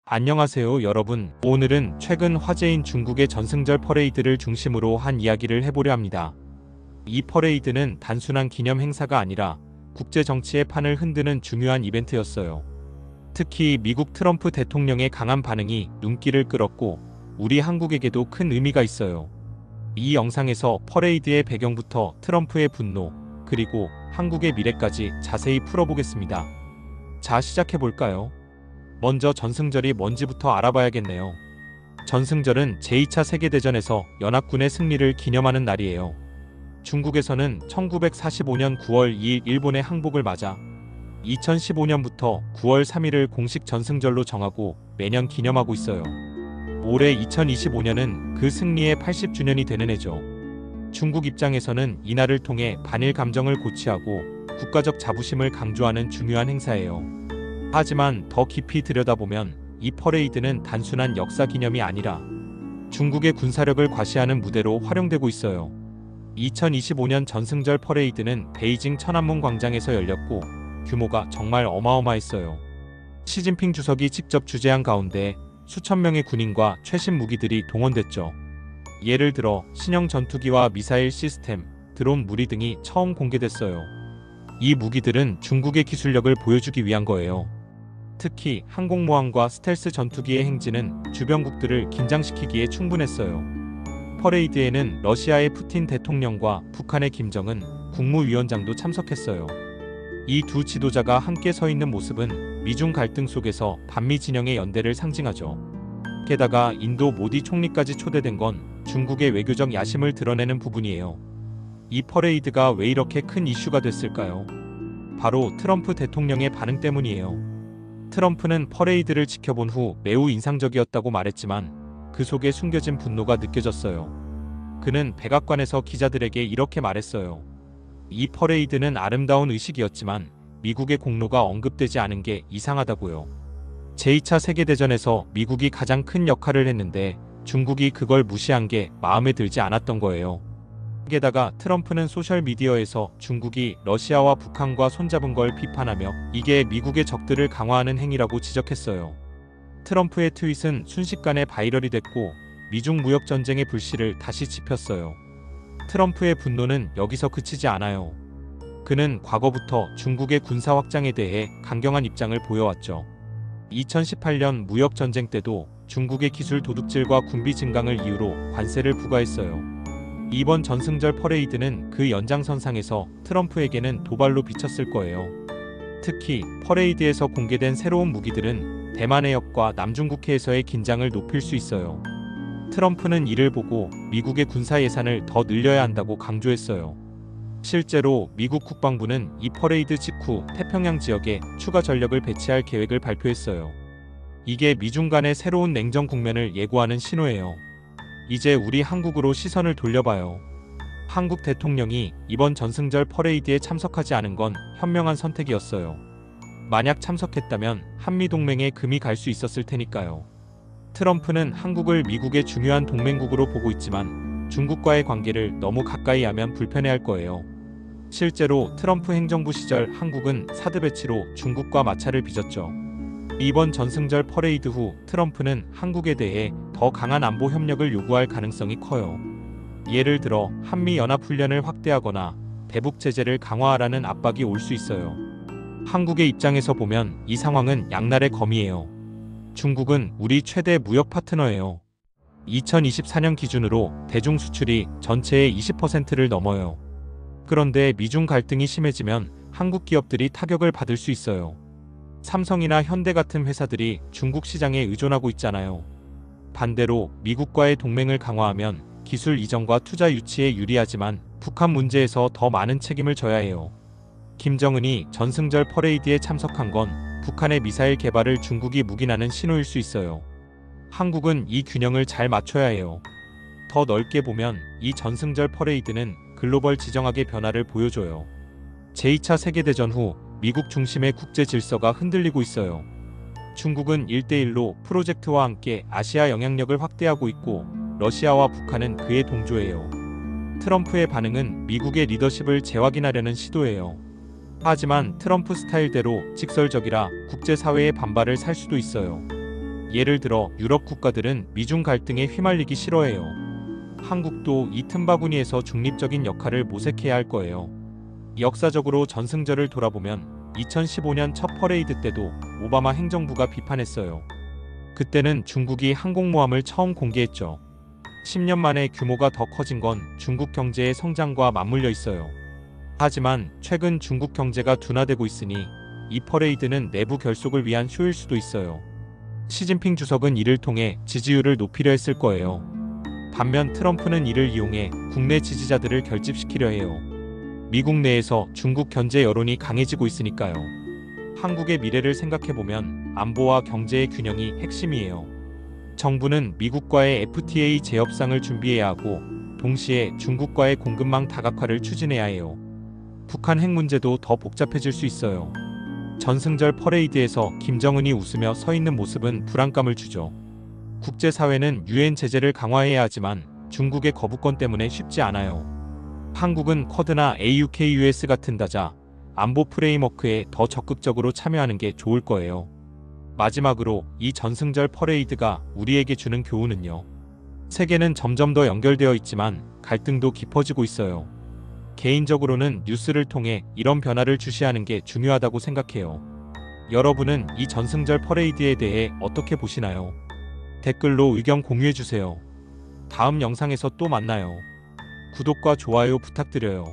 안녕하세요 여러분. 오늘은 최근 화제인 중국의 전승절 퍼레이드를 중심으로 한 이야기를 해보려 합니다. 이 퍼레이드는 단순한 기념 행사가 아니라 국제 정치의 판을 흔드는 중요한 이벤트였어요. 특히 미국 트럼프 대통령의 강한 반응이 눈길을 끌었고 우리 한국에게도 큰 의미가 있어요. 이 영상에서 퍼레이드의 배경부터 트럼프의 분노, 그리고 한국의 미래까지 자세히 풀어보겠습니다. 자, 시작해볼까요? 먼저 전승절이 뭔지부터 알아봐야겠네요. 전승절은 제2차 세계대전에서 연합군의 승리를 기념하는 날이에요. 중국에서는 1945년 9월 2일 일본의 항복을 맞아 2015년부터 9월 3일을 공식 전승절로 정하고 매년 기념하고 있어요. 올해 2025년은 그 승리의 80주년이 되는 해죠. 중국 입장에서는 이날을 통해 반일 감정을 고취하고 국가적 자부심을 강조하는 중요한 행사예요. 하지만 더 깊이 들여다보면 이 퍼레이드는 단순한 역사 기념이 아니라 중국의 군사력을 과시하는 무대로 활용되고 있어요. 2025년 전승절 퍼레이드는 베이징 천안문 광장에서 열렸고 규모가 정말 어마어마했어요. 시진핑 주석이 직접 주재한 가운데 수천 명의 군인과 최신 무기들이 동원됐죠. 예를 들어 신형 전투기와 미사일 시스템, 드론 무리 등이 처음 공개됐어요. 이 무기들은 중국의 기술력을 보여주기 위한 거예요. 특히 항공모함과 스텔스 전투기의 행진은 주변국들을 긴장시키기에 충분했어요. 퍼레이드에는 러시아의 푸틴 대통령과 북한의 김정은 국무위원장도 참석했어요. 이 두 지도자가 함께 서 있는 모습은 미중 갈등 속에서 반미 진영의 연대를 상징하죠. 게다가 인도 모디 총리까지 초대된 건 중국의 외교적 야심을 드러내는 부분이에요. 이 퍼레이드가 왜 이렇게 큰 이슈가 됐을까요? 바로 트럼프 대통령의 반응 때문이에요. 트럼프는 퍼레이드를 지켜본 후 매우 인상적이었다고 말했지만 그 속에 숨겨진 분노가 느껴졌어요. 그는 백악관에서 기자들에게 이렇게 말했어요. 이 퍼레이드는 아름다운 의식이었지만 미국의 공로가 언급되지 않은 게 이상하다고요. 제2차 세계대전에서 미국이 가장 큰 역할을 했는데 중국이 그걸 무시한 게 마음에 들지 않았던 거예요. 게다가 트럼프는 소셜미디어에서 중국이 러시아와 북한과 손잡은 걸 비판하며 이게 미국의 적들을 강화하는 행위라고 지적했어요. 트럼프의 트윗은 순식간에 바이럴이 됐고 미중 무역 전쟁의 불씨를 다시 지폈어요. 트럼프의 분노는 여기서 그치지 않아요. 그는 과거부터 중국의 군사 확장에 대해 강경한 입장을 보여왔죠. 2018년 무역 전쟁 때도 중국의 기술 도둑질과 군비 증강을 이유로 관세를 부과했어요. 이번 전승절 퍼레이드는 그 연장선상에서 트럼프에게는 도발로 비쳤을 거예요. 특히 퍼레이드에서 공개된 새로운 무기들은 대만 해협과 남중국해에서의 긴장을 높일 수 있어요. 트럼프는 이를 보고 미국의 군사 예산을 더 늘려야 한다고 강조했어요. 실제로 미국 국방부는 이 퍼레이드 직후 태평양 지역에 추가 전력을 배치할 계획을 발표했어요. 이게 미중 간의 새로운 냉전 국면을 예고하는 신호예요. 이제 우리 한국으로 시선을 돌려봐요. 한국 대통령이 이번 전승절 퍼레이드에 참석하지 않은 건 현명한 선택이었어요. 만약 참석했다면 한미동맹에 금이 갈 수 있었을 테니까요. 트럼프는 한국을 미국의 중요한 동맹국으로 보고 있지만 중국과의 관계를 너무 가까이 하면 불편해할 거예요. 실제로 트럼프 행정부 시절 한국은 사드 배치로 중국과 마찰을 빚었죠. 이번 전승절 퍼레이드 후 트럼프는 한국에 대해 더 강한 안보 협력을 요구할 가능성이 커요. 예를 들어 한미연합훈련을 확대하거나 대북 제재를 강화하라는 압박이 올 수 있어요. 한국의 입장에서 보면 이 상황은 양날의 검이에요. 중국은 우리 최대 무역 파트너예요. 2024년 기준으로 대중 수출이 전체의 20%를 넘어요. 그런데 미중 갈등이 심해지면 한국 기업들이 타격을 받을 수 있어요. 삼성이나 현대 같은 회사들이 중국 시장에 의존하고 있잖아요. 반대로 미국과의 동맹을 강화하면 기술 이전과 투자 유치에 유리하지만 북한 문제에서 더 많은 책임을 져야 해요. 김정은이 전승절 퍼레이드에 참석한 건 북한의 미사일 개발을 중국이 묵인하는 신호일 수 있어요. 한국은 이 균형을 잘 맞춰야 해요. 더 넓게 보면 이 전승절 퍼레이드는 글로벌 지정학의 변화를 보여줘요. 제2차 세계대전 후 미국 중심의 국제 질서가 흔들리고 있어요. 중국은 1대1로 프로젝트와 함께 아시아 영향력을 확대하고 있고 러시아와 북한은 그에 동조해요. 트럼프의 반응은 미국의 리더십을 재확인하려는 시도예요. 하지만 트럼프 스타일대로 직설적이라 국제사회의 반발을 살 수도 있어요. 예를 들어 유럽 국가들은 미중 갈등에 휘말리기 싫어해요. 한국도 이 틈바구니에서 중립적인 역할을 모색해야 할 거예요. 역사적으로 전승절을 돌아보면 2015년 첫 퍼레이드 때도 오바마 행정부가 비판했어요. 그때는 중국이 항공모함을 처음 공개했죠. 10년 만에 규모가 더 커진 건 중국 경제의 성장과 맞물려 있어요. 하지만 최근 중국 경제가 둔화되고 있으니 이 퍼레이드는 내부 결속을 위한 쇼일 수도 있어요. 시진핑 주석은 이를 통해 지지율을 높이려 했을 거예요. 반면 트럼프는 이를 이용해 국내 지지자들을 결집시키려 해요. 미국 내에서 중국 견제 여론이 강해지고 있으니까요. 한국의 미래를 생각해보면 안보와 경제의 균형이 핵심이에요. 정부는 미국과의 FTA 재협상을 준비해야 하고 동시에 중국과의 공급망 다각화를 추진해야 해요. 북한 핵 문제도 더 복잡해질 수 있어요. 전승절 퍼레이드에서 김정은이 웃으며 서 있는 모습은 불안감을 주죠. 국제사회는 유엔 제재를 강화해야 하지만 중국의 거부권 때문에 쉽지 않아요. 한국은 쿼드나 AUKUS 같은 다자 안보 프레임워크에 더 적극적으로 참여하는 게 좋을 거예요. 마지막으로 이 전승절 퍼레이드가 우리에게 주는 교훈은요. 세계는 점점 더 연결되어 있지만 갈등도 깊어지고 있어요. 개인적으로는 뉴스를 통해 이런 변화를 주시하는 게 중요하다고 생각해요. 여러분은 이 전승절 퍼레이드에 대해 어떻게 보시나요? 댓글로 의견 공유해주세요. 다음 영상에서 또 만나요. 구독과 좋아요 부탁드려요.